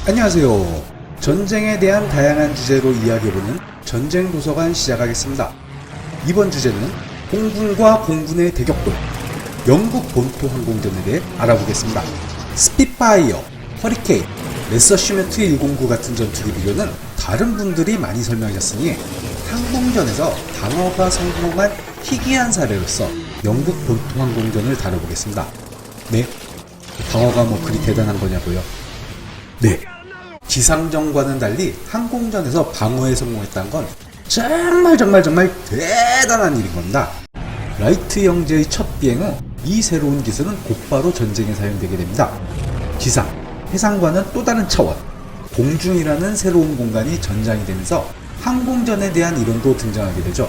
안녕하세요. 전쟁에 대한 다양한 주제로 이야기해보는 전쟁 도서관 시작하겠습니다. 이번 주제는 공군과 공군의 대격돌, 영국 본토 항공전에 대해 알아보겠습니다. 스핏파이어, 허리케인, 메서시메트 109 같은 전투기 비교는 다른 분들이 많이 설명하셨으니 항공전에서 방어가 성공한 희귀한 사례로서 영국 본토 항공전을 다뤄보겠습니다. 네? 방어가 뭐 그리 대단한 거냐고요? 네. 지상전과는 달리 항공전에서 방어에 성공했다는 건 정말 대단한 일인 겁니다. 라이트 형제의 첫 비행 후 이 새로운 기술은 곧바로 전쟁에 사용되게 됩니다. 지상, 해상과는 또 다른 차원, 공중이라는 새로운 공간이 전장이 되면서 항공전에 대한 이론도 등장하게 되죠.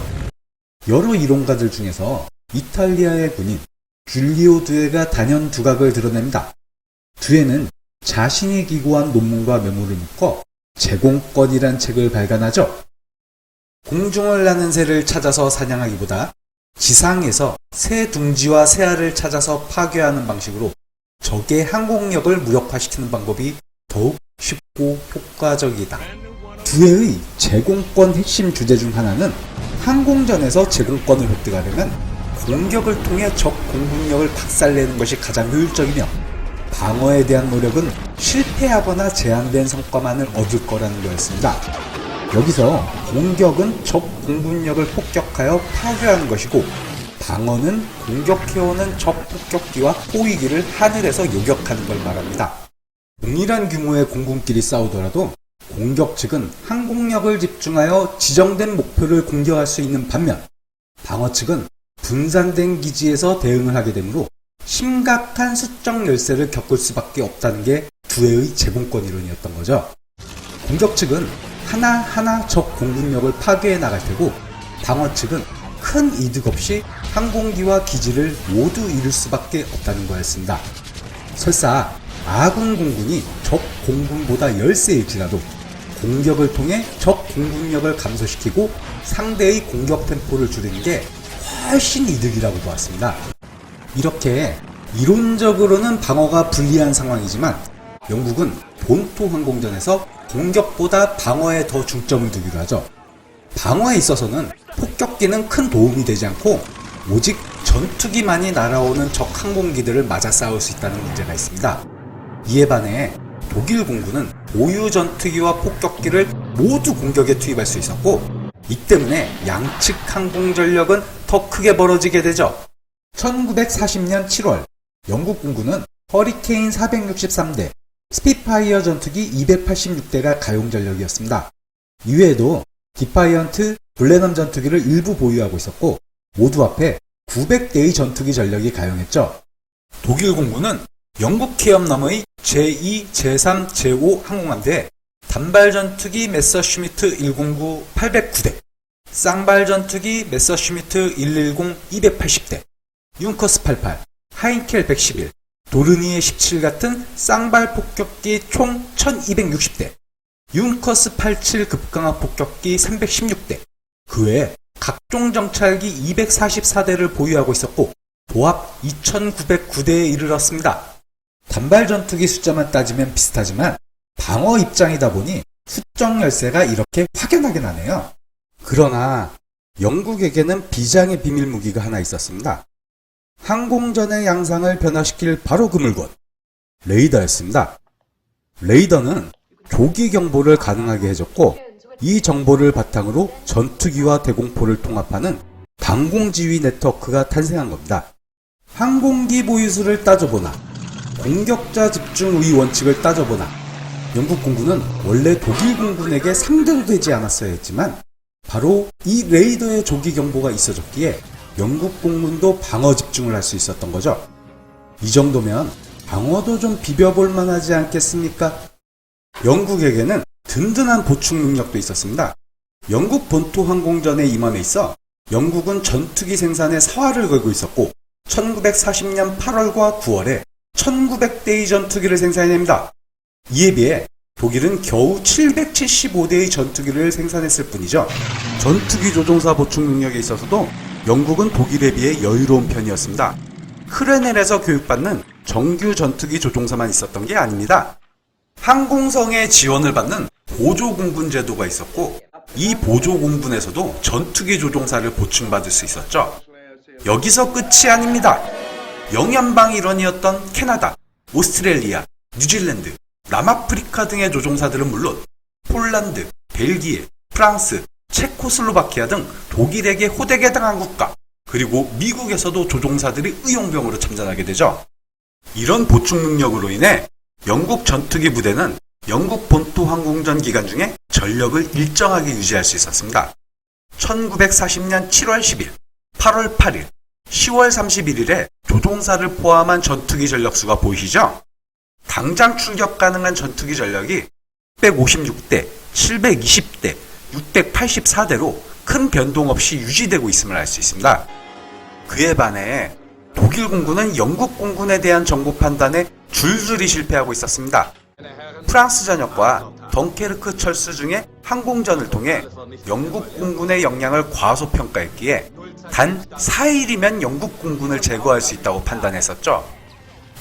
여러 이론가들 중에서 이탈리아의 군인 줄리오 두에가 단연 두각을 드러냅니다. 두에는 자신이 기고한 논문과 메모를 묶어 제공권이란 책을 발간하죠. 공중을 나는 새를 찾아서 사냥하기보다 지상에서 새 둥지와 새알을 찾아서 파괴하는 방식으로 적의 항공력을 무력화시키는 방법이 더욱 쉽고 효과적이다. 두에의 제공권 핵심 주제 중 하나는 항공전에서 제공권을 획득하려면 공격을 통해 적 공군력을 박살내는 것이 가장 효율적이며 방어에 대한 노력은 실패하거나 제한된 성과만을 얻을 거라는 거였습니다. 여기서 공격은 적 공군력을 폭격하여 파괴하는 것이고 방어는 공격해오는 적 폭격기와 포위기를 하늘에서 요격하는 걸 말합니다. 동일한 규모의 공군끼리 싸우더라도 공격 측은 항공력을 집중하여 지정된 목표를 공격할 수 있는 반면 방어 측은 분산된 기지에서 대응을 하게 되므로 심각한 수적 열세를 겪을 수밖에 없다는 게 두에의 제공권 이론이었던 거죠. 공격 측은 하나하나 적 공군력을 파괴해 나갈 테고 방어 측은 큰 이득 없이 항공기와 기지를 모두 잃을 수밖에 없다는 거였습니다. 설사 아군 공군이 적 공군보다 열세일지라도 공격을 통해 적 공군력을 감소시키고 상대의 공격 템포를 줄이는 게 훨씬 이득이라고 보았습니다. 이렇게 이론적으로는 방어가 불리한 상황이지만 영국은 본토 항공전에서 공격보다 방어에 더 중점을 두기로 하죠. 방어에 있어서는 폭격기는 큰 도움이 되지 않고 오직 전투기만이 날아오는 적 항공기들을 맞아 싸울 수 있다는 문제가 있습니다. 이에 반해 독일 공군은 보유 전투기와 폭격기를 모두 공격에 투입할 수 있었고 이 때문에 양측 항공 전력은 더 크게 벌어지게 되죠. 1940년 7월 영국 공군은 허리케인 463대, 스핏파이어 전투기 286대가 가용 전력이었습니다. 이외에도 디파이언트, 블레넘 전투기를 일부 보유하고 있었고 모두 합해 900대의 전투기 전력이 가용했죠. 독일 공군은 영국 해협 너머의 제2, 제3, 제5 항공함대에 단발 전투기 메서시미트 109 809대, 쌍발 전투기 메서시미트 110 280대, 융커스 88, 하인켈 111, 도르니에 17 같은 쌍발 폭격기 총 1260대, 융커스 87 급강압 폭격기 316대, 그 외에 각종 정찰기 244대를 보유하고 있었고 도합 2909대에 이르렀습니다. 단발 전투기 숫자만 따지면 비슷하지만 방어 입장이다 보니 수적 열세가 이렇게 확연하게 나네요. 그러나 영국에게는 비장의 비밀 무기가 하나 있었습니다. 항공전의 양상을 변화시킬 바로 그 물건, 레이더였습니다. 레이더는 조기 경보를 가능하게 해줬고 이 정보를 바탕으로 전투기와 대공포를 통합하는 방공지휘 네트워크가 탄생한 겁니다. 항공기 보유수를 따져보나 공격자 집중의 원칙을 따져보나 영국 공군은 원래 독일 공군에게 상대도 되지 않았어야 했지만 바로 이 레이더의 조기 경보가 있어졌기에 영국 공군도 방어 집중을 할 수 있었던 거죠. 이 정도면 방어도 좀 비벼볼 만하지 않겠습니까? 영국에게는 든든한 보충 능력도 있었습니다. 영국 본토 항공전의 임원에 있어 영국은 전투기 생산에 사활을 걸고 있었고 1940년 8월과 9월에 1900대의 전투기를 생산해냅니다. 이에 비해 독일은 겨우 775대의 전투기를 생산했을 뿐이죠. 전투기 조종사 보충 능력에 있어서도 영국은 독일에 비해 여유로운 편이었습니다. 크레넬에서 교육받는 정규 전투기 조종사만 있었던 게 아닙니다. 항공성에 지원을 받는 보조공군 제도가 있었고, 이 보조공군에서도 전투기 조종사를 보충받을 수 있었죠. 여기서 끝이 아닙니다. 영연방 일원이었던 캐나다, 오스트레일리아, 뉴질랜드, 남아프리카 등의 조종사들은 물론 폴란드, 벨기에, 프랑스, 체코슬로바키아 등 독일에게 호되게 당한 국가, 그리고 미국에서도 조종사들이 의용병으로 참전하게 되죠. 이런 보충 능력으로 인해 영국 전투기 부대는 영국 본토 항공전 기간 중에 전력을 일정하게 유지할 수 있었습니다. 1940년 7월 10일, 8월 8일, 10월 31일에 조종사를 포함한 전투기 전력수가 보이시죠? 당장 출격 가능한 전투기 전력이 656대, 720대, 684대로 큰 변동 없이 유지되고 있음을 알 수 있습니다. 그에 반해 독일 공군은 영국 공군에 대한 정보 판단에 줄줄이 실패하고 있었습니다. 프랑스 전역과 덩케르크 철수 중의 항공전을 통해 영국 공군의 역량을 과소평가했기에 단 4일이면 영국 공군을 제거할 수 있다고 판단했었죠.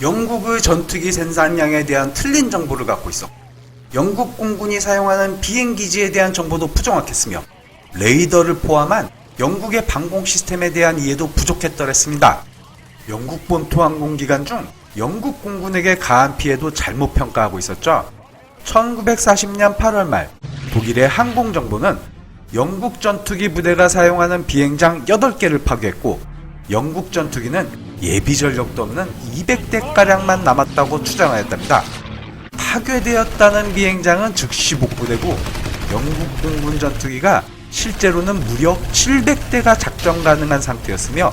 영국의 전투기 생산량에 대한 틀린 정보를 갖고 있었고, 영국 공군이 사용하는 비행기지에 대한 정보도 부정확했으며, 레이더를 포함한 영국의 방공 시스템에 대한 이해도 부족했더랬습니다. 영국 본토 항공 기간 중 영국 공군에게 가한 피해도 잘못 평가하고 있었죠. 1940년 8월 말 독일의 항공정보는 영국 전투기 부대가 사용하는 비행장 8개를 파괴했고, 영국 전투기는 예비 전력도 없는 200대가량만 남았다고 추정하였답니다. 파괴되었다는 비행장은 즉시 복구되고, 영국 공군 전투기가 실제로는 무려 700대가 작전 가능한 상태였으며,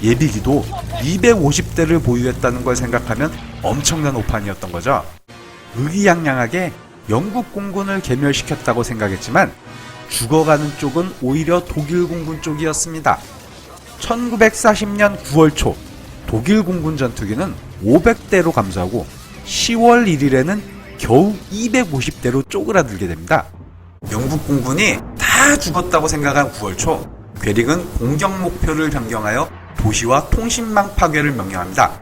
예비기도 250대를 보유했다는 걸 생각하면 엄청난 오판이었던 거죠. 의기양양하게 영국 공군을 괴멸시켰다고 생각했지만 죽어가는 쪽은 오히려 독일 공군 쪽이었습니다. 1940년 9월 초 독일 공군 전투기는 500대로 감소하고 10월 1일에는 겨우 250대로 쪼그라들게 됩니다. 영국 공군이 다 죽었다고 생각한 9월 초, 괴링은 공격 목표를 변경하여 도시와 통신망 파괴를 명령합니다.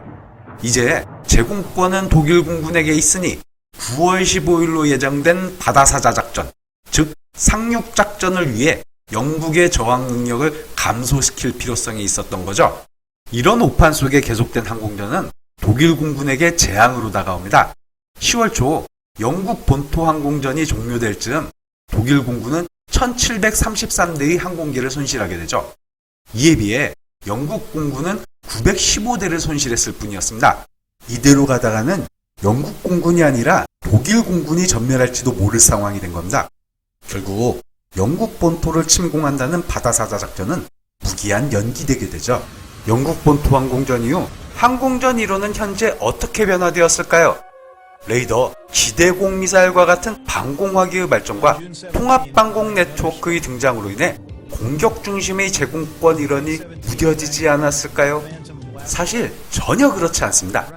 이제 제공권은 독일 공군에게 있으니 9월 15일로 예정된 바다사자 작전, 즉 상륙작전을 위해 영국의 저항 능력을 감소시킬 필요성이 있었던 거죠. 이런 오판 속에 계속된 항공전은 독일 공군에게 재앙으로 다가옵니다. 10월 초 영국 본토 항공전이 종료될 즈음 독일 공군은 1733대의 항공기를 손실하게 되죠. 이에 비해 영국 공군은 915대를 손실했을 뿐이었습니다. 이대로 가다가는 영국 공군이 아니라 독일 공군이 전멸할지도 모를 상황이 된 겁니다. 결국 영국 본토를 침공한다는 바다사자 작전은 무기한 연기되게 되죠. 영국 본토 항공전 이후 항공전 이론은 현재 어떻게 변화되었을까요? 레이더, 기대공 미사일과 같은 방공화기의 발전과 통합방공 네트워크의 등장으로 인해 공격 중심의 제공권 이론이 무뎌지지 않았을까요? 사실 전혀 그렇지 않습니다.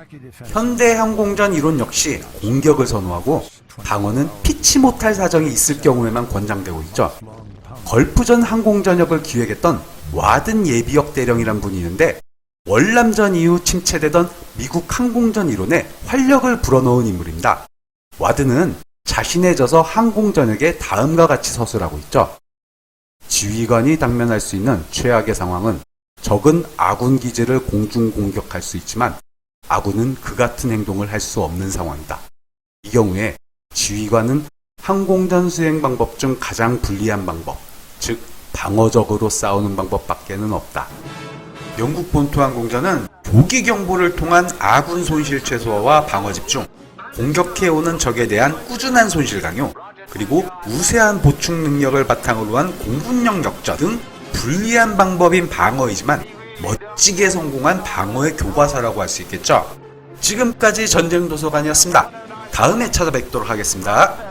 현대 항공전 이론 역시 공격을 선호하고 방어는 피치 못할 사정이 있을 경우에만 권장되고 있죠. 걸프전 항공전역을 기획했던 와든 예비역 대령이란 분이 있는데, 월남전 이후 침체되던 미국 항공전 이론에 활력을 불어넣은 인물입니다. 와든은 자신의 저서 항공전역에 다음과 같이 서술하고 있죠. 지휘관이 당면할 수 있는 최악의 상황은 적은 아군 기지를 공중 공격할 수 있지만 아군은 그 같은 행동을 할 수 없는 상황이다. 이 경우에 지휘관은 항공전 수행 방법 중 가장 불리한 방법, 즉 방어적으로 싸우는 방법밖에는 없다. 영국 본토 항공전은 조기 경보를 통한 아군 손실 최소화와 방어 집중, 공격해오는 적에 대한 꾸준한 손실 강요, 그리고 우세한 보충 능력을 바탕으로 한 공군력 역전 등 불리한 방법인 방어이지만 멋지게 성공한 방어의 교과서라고 할 수 있겠죠. 지금까지 전쟁도서관이었습니다. 다음에 찾아뵙도록 하겠습니다.